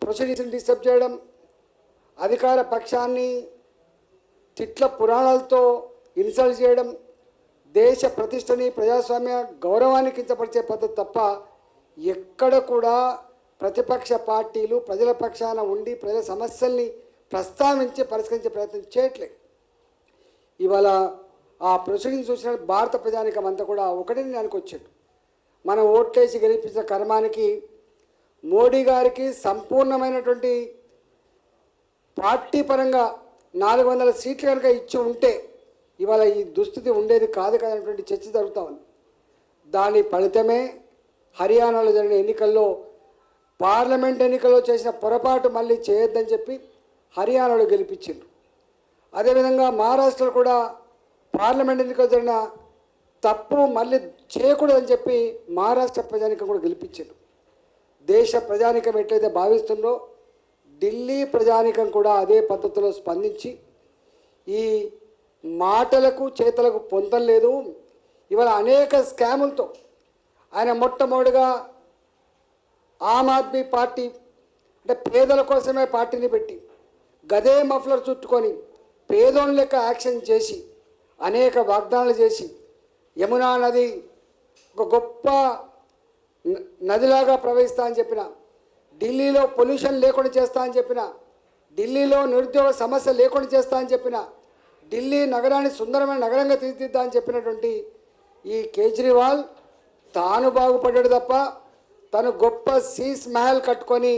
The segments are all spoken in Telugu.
ప్రొసీడింగ్స్ని డిస్టర్బ్ చేయడం, అధికార పక్షాన్ని తిట్ల పురాణాలతో ఇన్సల్ట్ చేయడం, దేశ ప్రతిష్టని ప్రజాస్వామ్య గౌరవాన్ని కించపరిచే పద్ధతి తప్ప ఎక్కడ కూడా ప్రతిపక్ష పార్టీలు ప్రజల పక్షాన ఉండి ప్రజల సమస్యల్ని ప్రస్తావించి పరిష్కరించే ప్రయత్నం చేయట్లేదు. ఇవాళ ఆ ప్రొసీడింగ్ చూసిన భారత ప్రజానికం అంతా కూడా ఒకటే దానికి వచ్చాడు. మనం ఓట్లేసి గెలిపించిన కర్మానికి మోడీ గారికి సంపూర్ణమైనటువంటి పార్టీ పరంగా 400 సీట్లు కనుక ఇచ్చి ఉంటే ఇవాళ ఈ దుస్థితి ఉండేది కాదు కదనేటువంటి చర్చ జరుగుతూ ఉంది. దాని ఫలితమే హర్యానాలో జరిగిన ఎన్నికల్లో పార్లమెంట్ ఎన్నికల్లో చేసిన పొరపాటు మళ్ళీ చేయొద్దని చెప్పి హర్యానాలో గెలిపించారు. అదేవిధంగా మహారాష్ట్రలో కూడా పార్లమెంట్ ఎన్నికల్లో జరిగిన తప్పు మళ్ళీ చేయకూడదని చెప్పి మహారాష్ట్ర ప్రజానికం కూడా గెలిపించారు. దేశ ప్రజానికం ఎట్లయితే భావిస్తుందో ఢిల్లీ ప్రజానికం కూడా అదే పద్ధతిలో స్పందించి ఈ మాటలకు చేతలకు పొంతం లేదు. ఇవాళ అనేక స్కాములతో ఆయన మొట్టమొదటిగా ఆమ్ ఆద్మీ పార్టీ అంటే పేదల కోసమే పార్టీని పెట్టి గదే మఫ్లర్ చుట్టుకొని పేదోళ్ళ లెక్క యాక్షన్ చేసి అనేక వాగ్దానాలు చేసి యమునా నది ఒక గొప్ప నదిలాగా ప్రవహిస్తా అని చెప్పిన, ఢిల్లీలో పొల్యూషన్ లేకుండా చేస్తా అని చెప్పిన, ఢిల్లీలో నిరుద్యోగ సమస్య లేకుండా చేస్తా అని చెప్పిన, ఢిల్లీ నగరాన్ని సుందరమైన నగరంగా తీర్చిదిద్దా అని చెప్పినటువంటి ఈ కేజ్రీవాల్ తాను బాగుపడ్డాడు తప్ప తను గొప్ప సీస్ మహల్ కట్టుకొని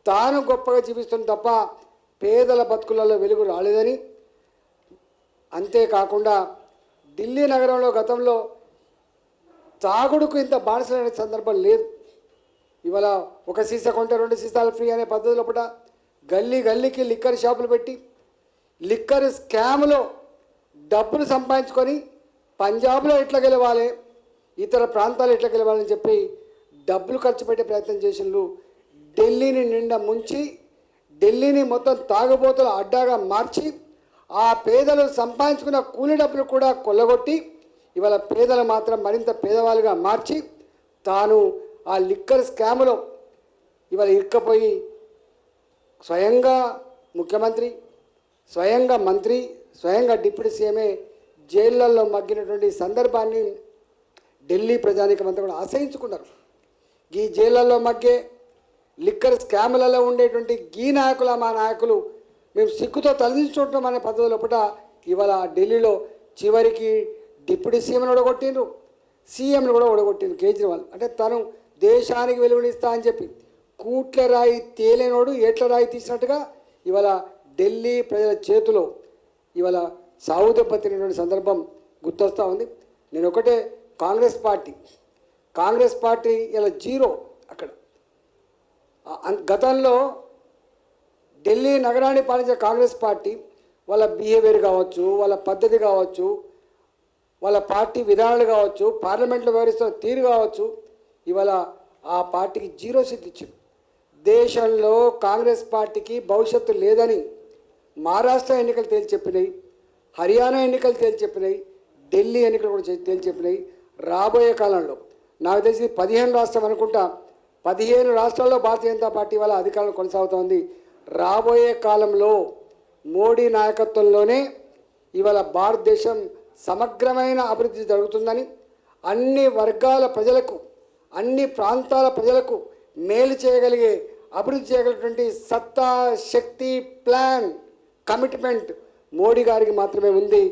తాను గొప్పగా జీవిస్తుంది తప్ప పేదల బతుకులలో వెలుగు రాలేదని, అంతేకాకుండా ఢిల్లీ నగరంలో గతంలో తాగుడుకు ఇంత బానిసలైన సందర్భం లేదు. ఇవాళ ఒక సీసా కొంటే 2 సీసాలు ఫ్రీ అనే పద్ధతిలో పూట గల్లీ గల్లీకి లిక్కర్ షాపులు పెట్టి లిక్కర్ స్కామ్లో డబ్బులు సంపాదించుకొని పంజాబ్లో ఎట్లా గెలవాలి, ఇతర ప్రాంతాలు ఎట్లా గెలవాలని చెప్పి డబ్బులు ఖర్చు పెట్టే ప్రయత్నం చేసినలు ఢిల్లీని నిండా ముంచి ఢిల్లీని మొత్తం తాగుబోతుల అడ్డాగా మార్చి ఆ పేదలు సంపాదించుకున్న కూలి డబ్బులు కూడా కొల్లగొట్టి ఇవాళ పేదలు మాత్రం మరింత పేదవాళ్ళుగా మార్చి తాను ఆ లిక్కర్ స్కామ్లో ఇవాళ ఇరుక్కపోయి స్వయంగా ముఖ్యమంత్రి, స్వయంగా మంత్రి, స్వయంగా డిప్యూటీ సీఎంఏ జైళ్ళల్లో మగ్గినటువంటి సందర్భాన్ని ఢిల్లీ ప్రజానికమంతా కూడా ఆశ్రయించుకున్నారు. ఈ జైళ్ళల్లో మగ్గే లిక్కర్ స్కామ్లలో ఉండేటువంటి గీ నాయకుల మా నాయకులు మేము సిగ్గుతో తలదించుకుంటాం అనే పద్ధతిలో పూట ఇవాళ ఢిల్లీలో చివరికి డిప్యూటీ సీఎంను ఓడగొట్టిండ్రు, సీఎంను కూడా ఓడగొట్టిండ్రు కేజ్రీవాల్. అంటే తను దేశానికి వెలువనిస్తా అని చెప్పి కూట్ల రాయి తేలేనోడు ఏట్ల రాయి తీసినట్టుగా ఇవాళ ఢిల్లీ ప్రజల చేతిలో ఇవాళ సాగు దెబ్బతినటువంటి సందర్భం గుర్తొస్తూ ఉంది. నేను ఒకటే కాంగ్రెస్ పార్టీ ఇలా జీరో. అక్కడ గతంలో ఢిల్లీ నగరాన్ని పాలించే కాంగ్రెస్ పార్టీ వాళ్ళ బిహేవియర్ కావచ్చు, వాళ్ళ పద్ధతి కావచ్చు, వాళ్ళ పార్టీ విధానాలు కావచ్చు, పార్లమెంట్లో వ్యవహరిస్తున్న తీరు కావచ్చు, ఇవాళ ఆ పార్టీకి 0 సీట్లు ఇచ్చింది. దేశంలో కాంగ్రెస్ పార్టీకి భవిష్యత్తు లేదని మహారాష్ట్ర ఎన్నికలు తేల్చి చెప్పినాయి, హర్యానా ఎన్నికలు తేల్చి చెప్పినాయి, ఢిల్లీ ఎన్నికలు కూడా తేల్చి చెప్పినాయి. రాబోయే కాలంలో నాకు తెలిసి 15 రాష్ట్రం అనుకుంటా, 15 రాష్ట్రాల్లో భారతీయ జనతా పార్టీ వాళ్ళ అధికారంలో కొనసాగుతోంది. రాబోయే కాలంలో మోడీ నాయకత్వంలోనే ఇవాళ భారతదేశం సమగ్రమైన అభివృద్ధి జరుగుతుందని, అన్ని వర్గాల ప్రజలకు, అన్ని ప్రాంతాల ప్రజలకు మేలు చేయగలిగే, అభివృద్ధి చేయగలిగినటువంటి సత్తా, శక్తి, ప్లాన్, కమిట్మెంట్ మోడీ గారికి మాత్రమే ఉంది.